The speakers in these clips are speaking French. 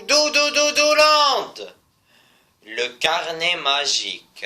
Doudouland. Le carnet magique.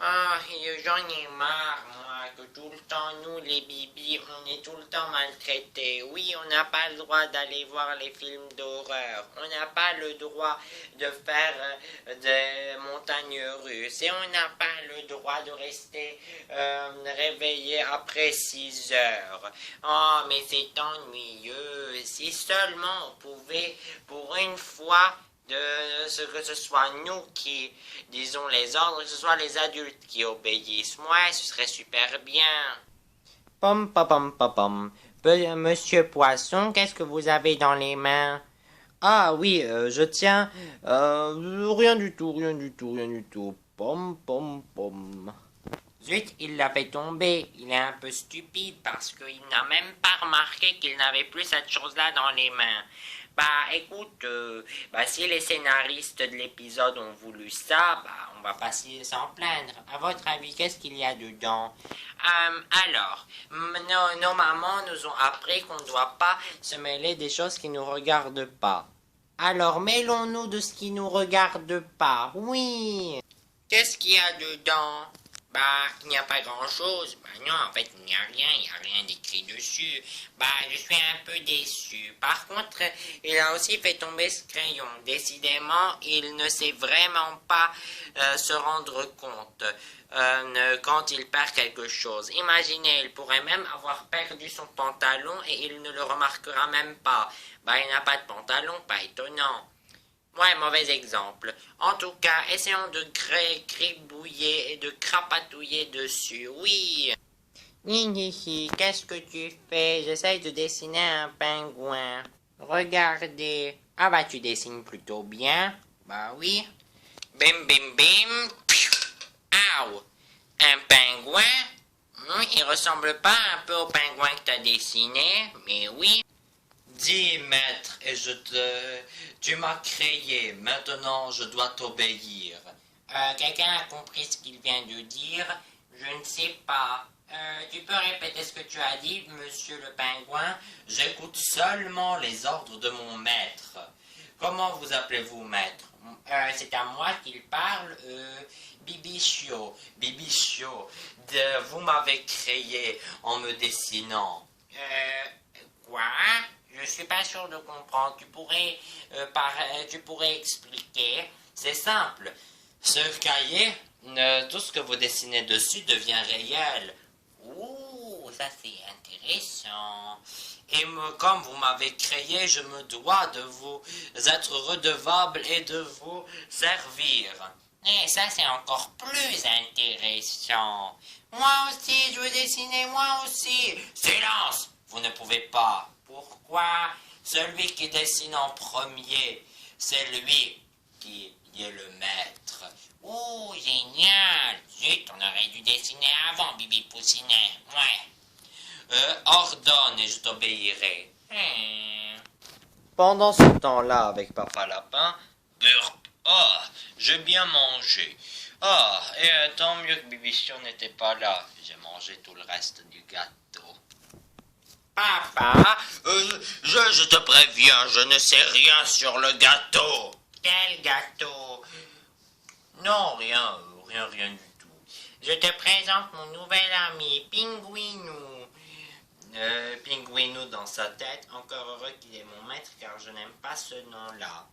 Ah, j'en ai marre, moi, que tout le temps, nous, les bibis, on est tout le temps maltraités. Oui, on n'a pas le droit d'aller voir les films d'horreur. On n'a pas le droit de faire des montagnes russes. Et on n'a pas le droit de rester réveillé après 6 heures. Oh, mais c'est ennuyeux. Si seulement on pouvait, pour une fois, que ce soit nous qui disons les ordres, que ce soit les adultes qui obéissent. Moi, ce serait super bien. Pom pom pom pom. Monsieur Poisson, qu'est-ce que vous avez dans les mains? Ah oui, je tiens. Rien du tout, rien du tout, rien du tout. Pom pom pom. Zut, il l'a fait tomber. Il est un peu stupide parce qu'il n'a même pas remarqué qu'il n'avait plus cette chose-là dans les mains. Bah écoute, si les scénaristes de l'épisode ont voulu ça, on va pas s'en plaindre. À votre avis, qu'est-ce qu'il y a dedans? Alors, nos mamans nous ont appris qu'on ne doit pas se mêler des choses qui nous regardent pas. Alors mêlons-nous de ce qui nous regarde pas, oui. Qu'est-ce qu'il y a dedans? Il n'y a pas grand-chose. Non, en fait, il n'y a rien d'écrit dessus. Je suis un peu déçu. Par contre, il a aussi fait tomber ce crayon. Décidément, il ne sait vraiment pas se rendre compte quand il perd quelque chose. Imaginez, il pourrait même avoir perdu son pantalon et il ne le remarquera même pas. Il n'a pas de pantalon, pas étonnant. Ouais, mauvais exemple. En tout cas, essayons de gribouiller et de crapatouiller dessus, oui. Hihi, qu'est-ce que tu fais? J'essaye de dessiner un pingouin. Regardez. Ah tu dessines plutôt bien. Oui. Bim bim bim. Aouh. Un pingouin? Il ressemble pas un peu au pingouin que t'as dessiné, mais oui. 10 mètres et tu m'as créé, maintenant je dois t'obéir. Quelqu'un a compris ce qu'il vient de dire? Je ne sais pas. Tu peux répéter ce que tu as dit, monsieur le pingouin? J'écoute seulement les ordres de mon maître. Comment vous appelez-vous, maître? C'est à moi qu'il parle, Bibichio. Bibichio, vous m'avez créé en me dessinant. Quoi? Je suis pas sûr de comprendre. Tu pourrais expliquer? C'est simple. Ce cahier, tout ce que vous dessinez dessus devient réel. Ouh, ça c'est intéressant. Et comme vous m'avez créé, je me dois de vous être redevable et de vous servir. Et ça c'est encore plus intéressant. Moi aussi, je veux dessiner, moi aussi. Silence! Vous ne pouvez pas. Pourquoi? Celui qui dessine en premier, c'est lui qui est le maître. Oh, génial! Zut, on aurait dû dessiner avant, Bibi Poussinet. Ouais. Ordonne et je t'obéirai. Pendant ce temps-là, avec Papa Lapin, Oh, j'ai bien mangé. Et tant mieux que Bibichon n'était pas là. J'ai mangé tout le reste du gâteau. Papa, Je te préviens, je ne sais rien sur le gâteau. quel gâteau? Non, rien du tout. Je te présente mon nouvel ami, Pinguinou. Pinguinou dans sa tête, Encore heureux qu'il est mon maître car je n'aime pas ce nom-là.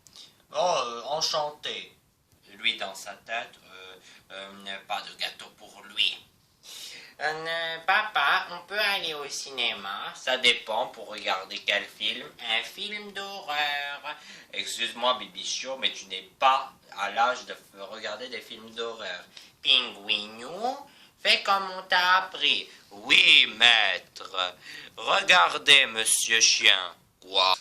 Enchanté. Lui dans sa tête, pas de gâteau pour lui. Papa, on peut aller au cinéma? Ça dépend pour regarder quel film. Un film d'horreur. Excuse-moi, Bibichon, mais tu n'es pas à l'âge de regarder des films d'horreur. Pinguinou, fais comme on t'a appris. Oui, maître. Regardez, monsieur chien. Quoi?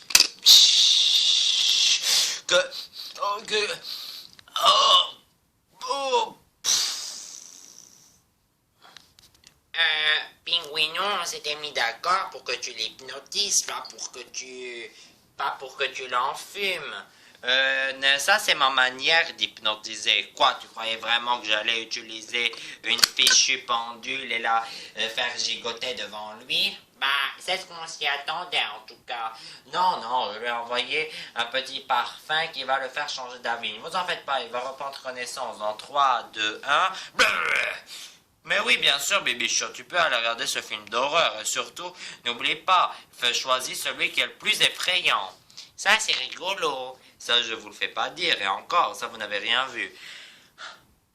Pinguinou, on s'était mis d'accord pour que tu l'hypnotises, pas pour que tu l'enfumes. Ça c'est ma manière d'hypnotiser. Quoi, tu croyais vraiment que j'allais utiliser une fichue pendule et la faire gigoter devant lui? Bah, c'est ce qu'on s'y attendait en tout cas. Non, non, je lui ai envoyé un petit parfum qui va le faire changer d'avis. Ne vous en faites pas, il va reprendre connaissance dans 3, 2, 1. Mais oui, bien sûr, Bibichon, tu peux aller regarder ce film d'horreur. Et surtout, n'oublie pas, fais choisir celui qui est le plus effrayant. Ça, c'est rigolo. Ça, je vous le fais pas dire. Et encore, ça, vous n'avez rien vu.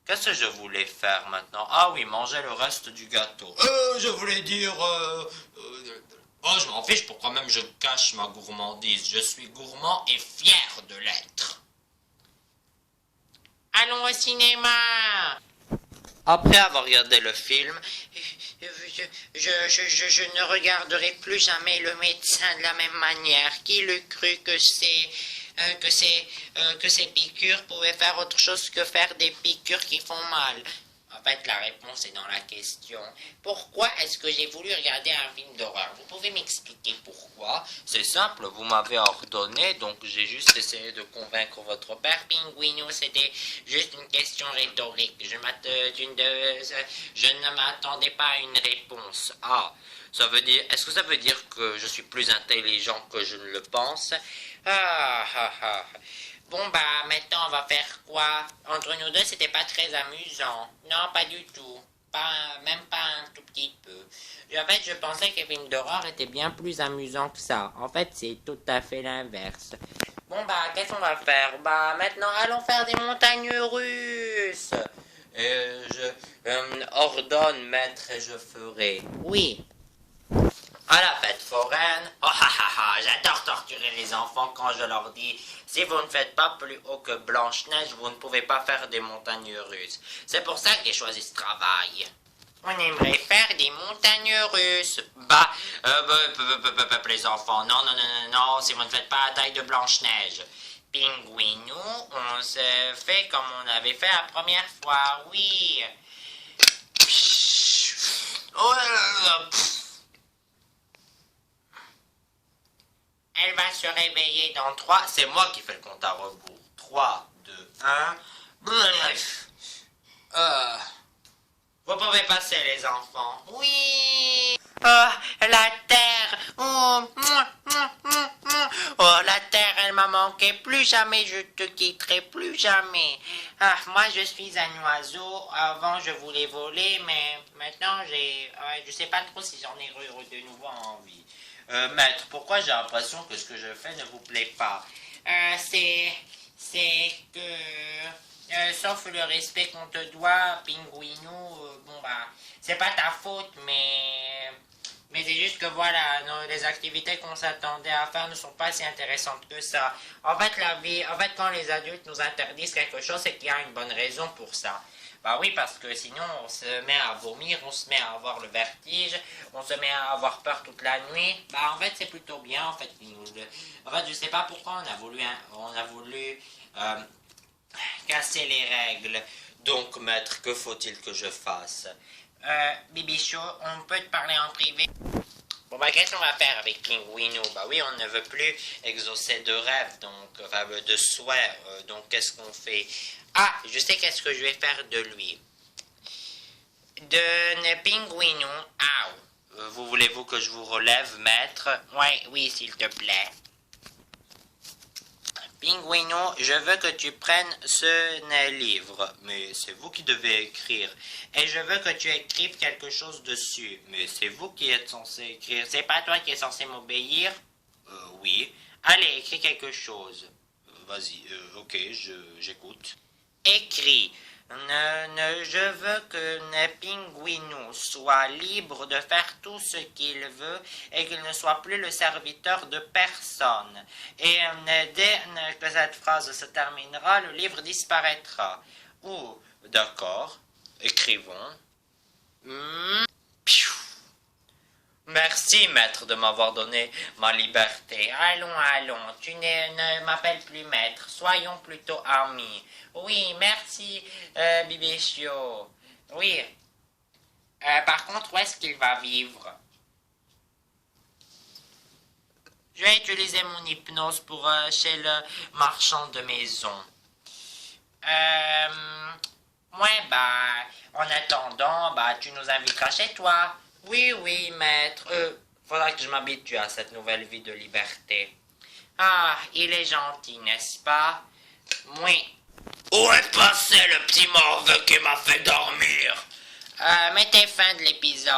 Qu'est-ce que je voulais faire maintenant? Ah oui, manger le reste du gâteau. Je voulais dire... Oh, je m'en fiche, pourquoi même je cache ma gourmandise? Je suis gourmand et fier de l'être. Allons au cinéma. Après avoir regardé le film, Je ne regarderai plus jamais le médecin de la même manière. Qui l'eût cru que ces piqûres pouvaient faire autre chose que faire des piqûres qui font mal? En fait, la réponse est dans la question. Pourquoi est-ce que j'ai voulu regarder un film d'horreur? Vous pouvez m'expliquer pourquoi? c'est simple, vous m'avez ordonné, donc j'ai juste essayé de convaincre votre père. Pinguino, c'était juste une question rhétorique. Je ne m'attendais pas à une réponse. Ah, ça veut dire, est-ce que ça veut dire que je suis plus intelligent que je ne le pense? Ah. Bon, bah, maintenant, on va faire quoi? Entre nous deux, c'était pas très amusant. Non, pas du tout. Même pas un tout petit peu. En fait, je pensais que les films d'horreur étaient bien plus amusants que ça. En fait, c'est tout à fait l'inverse. Bon, bah, qu'est-ce qu'on va faire? Bah, maintenant, allons faire des montagnes russes. Et je ordonne, maître, et je ferai. Oui. À la fête foraine, oh ha ha ha, j'adore torturer les enfants quand je leur dis si vous ne faites pas plus haut que Blanche-Neige, vous ne pouvez pas faire des montagnes russes. C'est pour ça que j'ai choisi ce travail. On aimerait faire des montagnes russes. Les enfants, non, si vous ne faites pas la taille de Blanche-Neige. Pinguinou, on se fait comme on avait fait la première fois, oui. Oh là là, Elle va se réveiller dans 3. c'est moi qui fais le compte à rebours. 3, 2, 1. Vous pouvez passer les enfants. Oui. Oh, la terre. Oh, la terre, elle m'a manqué. Plus jamais je te quitterai, plus jamais. Ah, moi, je suis un oiseau. Avant, je voulais voler, mais maintenant, je sais pas trop si j'en ai de nouveau envie. Maître, pourquoi j'ai l'impression que ce que je fais ne vous plaît pas? C'est que... sauf le respect qu'on te doit, Pinguinou, bon bah, c'est pas ta faute, mais c'est juste que voilà, les activités qu'on s'attendait à faire ne sont pas si intéressantes que ça. En fait, quand les adultes nous interdisent quelque chose, c'est qu'il y a une bonne raison pour ça. Bah oui, parce que sinon on se met à vomir, on se met à avoir le vertige, on se met à avoir peur toute la nuit. Bah en fait c'est plutôt bien en fait. En fait je sais pas pourquoi on a voulu casser les règles. Donc, maître, que faut-il que je fasse? Bibichou, on peut te parler en privé? Bon bah qu'est-ce qu'on va faire avec Pinguinou? Bah oui, on ne veut plus Exaucer de rêves, donc, enfin, de souhaits, donc qu'est-ce qu'on fait? Ah, je sais qu'est-ce que je vais faire de lui. De Pinguinou, Voulez-vous que je vous relève, maître? Ouais, oui, s'il te plaît. Pinguinou, je veux que tu prennes ce livre, mais c'est vous qui devez écrire. Et je veux que tu écrives quelque chose dessus, mais c'est vous qui êtes censé écrire. C'est pas toi qui es censé m'obéir? Oui. Allez, écris quelque chose. Vas-y, ok, j'écoute. Écris. Je veux que Pinguinou soit libre de faire tout ce qu'il veut et qu'il ne soit plus le serviteur de personne. Et dès que cette phrase se terminera, le livre disparaîtra. D'accord, écrivons. Merci, maître, de m'avoir donné ma liberté. Allons, tu ne m'appelles plus maître, soyons plutôt amis. Oui, merci, Bibichio. Oui. Par contre, où est-ce qu'il va vivre? Je vais utiliser mon hypnose pour chez le marchand de maison. Ouais, bah, en attendant, bah, tu nous inviteras chez toi. Oui, maître. Faudra que je m'habitue à cette nouvelle vie de liberté. Ah, il est gentil, n'est-ce pas? Oui. Où est passé le petit morveux qui m'a fait dormir? Mettez fin de l'épisode.